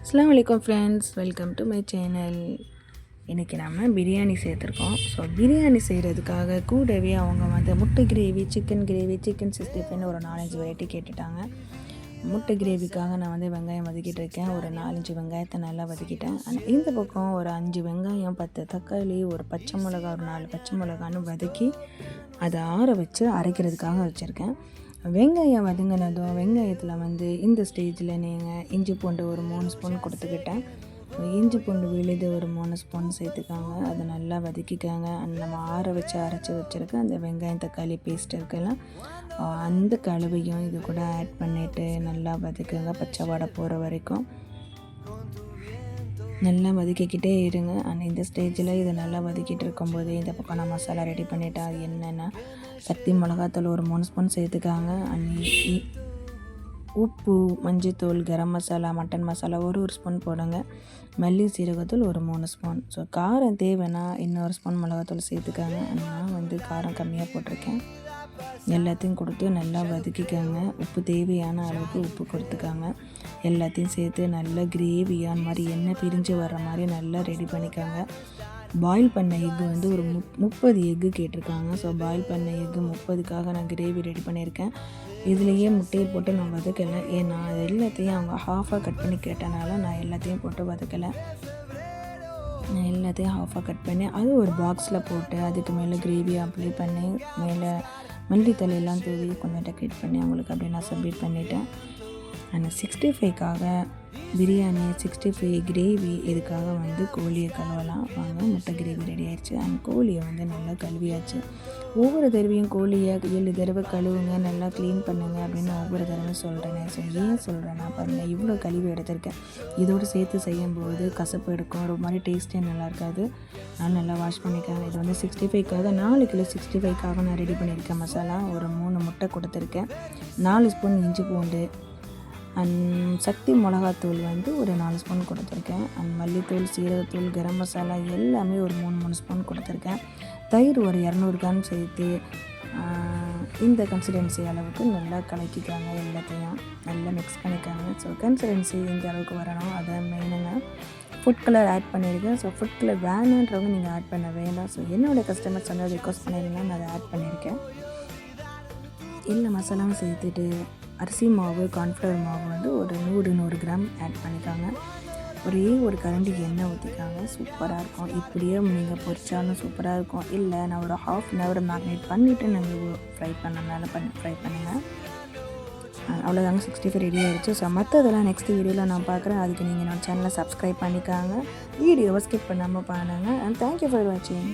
அஸ்ஸலாமு அலைக்கும் friends, welcome to my channel. இன்றைக்கி நம்ம பிரியாணி சேர்த்துருக்கோம். ஸோ பிரியாணி செய்கிறதுக்காக கூடவே அவங்க முட்டை கிரேவி, சிக்கன் கிரேவி, சிக்கன் 65ன்னு ஒரு 4-5 வெரைட்டி கேட்டுட்டாங்க. முட்டை கிரேவிக்காக நான் வெங்காயம் வதக்கிட்டு இருக்கேன். ஒரு 4-5 வெங்காயத்தை நல்லா வதக்கிட்டேன். இந்த பக்கம் ஒரு 5 வெங்காயம், 10 தக்காளி, ஒரு பச்சை மிளகா, ஒரு 4 பச்சை மிளகான்னு வதக்கி அதை ஆற வச்சு அரைக்கிறதுக்காக வச்சுருக்கேன். வெங்காயம் வதங்கினதும் வெங்காயத்தில் இந்த ஸ்டேஜில் நீங்கள் இஞ்சி பூண்டு ஒரு 3 ஸ்பூன் கொடுத்துக்கிட்டேன். இஞ்சி பூண்டு விழுது ஒரு 3 ஸ்பூன் சேர்த்துக்காங்க. அதை நல்லா வதக்கிக்காங்க. நம்ம ஆற வச்சு அரைச்சி வச்சுருக்க அந்த வெங்காயம் தக்காளி பேஸ்ட் இருக்கலாம், அந்த கலவையும் இது கூட ஆட் பண்ணிவிட்டு நல்லா வதக்குங்க. பச்சை வாடை போகிற வரைக்கும் நல்லா வதக்கிக்கிட்டே இருங்க. இந்த ஸ்டேஜில் இதை நல்லா வதக்கிட்டு இருக்கும்போது இந்த பக்கம் நான் மசாலா ரெடி பண்ணிவிட்டேன். அது என்னென்னா, சக்தி மிளகாத்தூள் ஒரு 3 ஸ்பூன் சேர்த்துக்காங்க. உப்பு, மஞ்சத்தூள், கரம் மசாலா, மட்டன் மசாலா ஒரு ஸ்பூன் போடுங்க. மல்லி சீரகத்தூள் ஒரு 3 ஸ்பூன். ஸோ காரம் தேவைன்னா இன்னொரு ஸ்பூன் மிளகாத்தூள் சேர்த்துக்காங்க. நான் காரம் கம்மியாக போட்டிருக்கேன். எல்லாத்தையும் கொடுத்து நல்லா வதக்கிக்கோங்க. உப்பு தேவையான அளவுக்கு உப்பு கொடுத்துக்காங்க. எல்லாத்தையும் சேர்த்து நல்லா கிரேவியான மாதிரி எண்ணெய் பிரிஞ்சு வர்ற மாதிரி நல்லா ரெடி பண்ணிக்கோங்க. பாயில் பண்ண எக்கு ஒரு 30 எக்கு கேட்டிருக்காங்க. ஸோ பாயில் பண்ண எக்கு 30க்காக நான் கிரேவி ரெடி பண்ணியிருக்கேன். இதுலேயே முட்டையை போட்டு நான் வதக்கலை. ஏன்னா அது எல்லாத்தையும் அவங்க ஹாஃபாக கட் பண்ணி கேட்டனால நான் எல்லாத்தையும் போட்டு வதக்கலை. நான் எல்லாத்தையும் ஹாஃபாக கட் பண்ணி அது ஒரு பாக்ஸில் போட்டு அதுக்கு மேலே கிரேவி அப்ளை பண்ணி மேலே மல்லித்தலையெல்லாம் தூவி கொஞ்சம் டெக்கரேட் பண்ணி அவங்களுக்கு அப்படியே நான் சப்மிட் பண்ணிவிட்டேன். ஆனால் 65க்காக பிரியாணி, 65 கிரேவி இதுக்காக கோழியை கழுவலாம். வாங்க, முட்டை கிரேவி ரெடி ஆயிடுச்சு. அண்ட் கோழியை நல்லா கழுவியாச்சு. ஒவ்வொரு தடவையும் கோழியை 7 தடவை கழுவுங்க, நல்லா க்ளீன் பண்ணுங்கள் அப்படின்னு ஒவ்வொரு தடவை சொல்கிறேன். ஸோ ஏன் சொல்கிறேன்னா பாருங்கள், இவ்வளோ கழுவி எடுத்திருக்கேன். இதோடு சேர்த்து செய்யும்போது கசப்பு எடுக்கும், ஒரு மாதிரி டேஸ்ட்டே நல்லா இருக்காது. நான் நல்லா வாஷ் பண்ணிக்கிறேன். இது 65க்காக 4 கிலோ 65க்காக நான் ரெடி பண்ணியிருக்கேன். மசாலா ஒரு 3 முட்டை கொடுத்துருக்கேன், 4 ஸ்பூன் இஞ்சி பூண்டு, அண்ட் சக்தி மிளகாத்தூள் ஒரு 4 ஸ்பூன் கொடுத்துருக்கேன். அண்ட் மல்லித்தூள், சீரகத்தூள், கரம் மசாலா எல்லாமே ஒரு 3 ஸ்பூன் கொடுத்துருக்கேன். தயிர் ஒரு 200 கிராம் சேர்த்து இந்த கன்சிஸ்டன்சி அளவுக்கு நல்லா கலக்கிக்காங்க. எல்லாத்தையும் நல்லா மிக்ஸ் பண்ணிக்காங்க. ஸோ கன்சிஸ்டன்சி இந்த அளவுக்கு வரணும், அதை மெயினுங்க. ஃபுட் கலர் ஆட் பண்ணியிருக்கேன். ஸோ ஃபுட் கலர் வேணுன்றவங்க நீங்கள் ஆட் பண்ண வேண்டாம். ஸோ என்னோடய கஸ்டமர்ஸ் ரிக்வஸ்ட் பண்ணியிருந்தேன், நான் அதை ஆட் பண்ணியிருக்கேன். எல்லா மசாலாவும் சேர்த்துட்டு அரிசி மாவு, கார்ன்ஃப்ளவர் மாவு ஒரு 100 கிராம் ஆட் பண்ணிக்காங்க. ஒரே ஒரு கரண்டி எண்ணெய் ஊற்றிக்காங்க. சூப்பராக இருக்கும். இப்படியே நீங்கள் பொரிச்சாலும் சூப்பராக இருக்கும். இல்லை நான் ஒரு ½ அன் ஹவர் மேக்னேட் பண்ணிவிட்டு நீங்கள் ஃப்ரை ஃப்ரை பண்ணுங்கள். அவ்வளோதாங்க, 65 ரெடி ஆகிடுச்சு. ஸோ மற்றதெல்லாம் நெக்ஸ்ட் வீடியோவில் நான் பார்க்குறேன். அதுக்கு நீங்கள் என்னோட சேனலை சப்ஸ்கிரைப் பண்ணிக்காங்க. வீடியோவை ஸ்கிப் பண்ணாமல் பாருங்கள். அண்ட் தேங்க்யூ ஃபார் வாட்சிங்.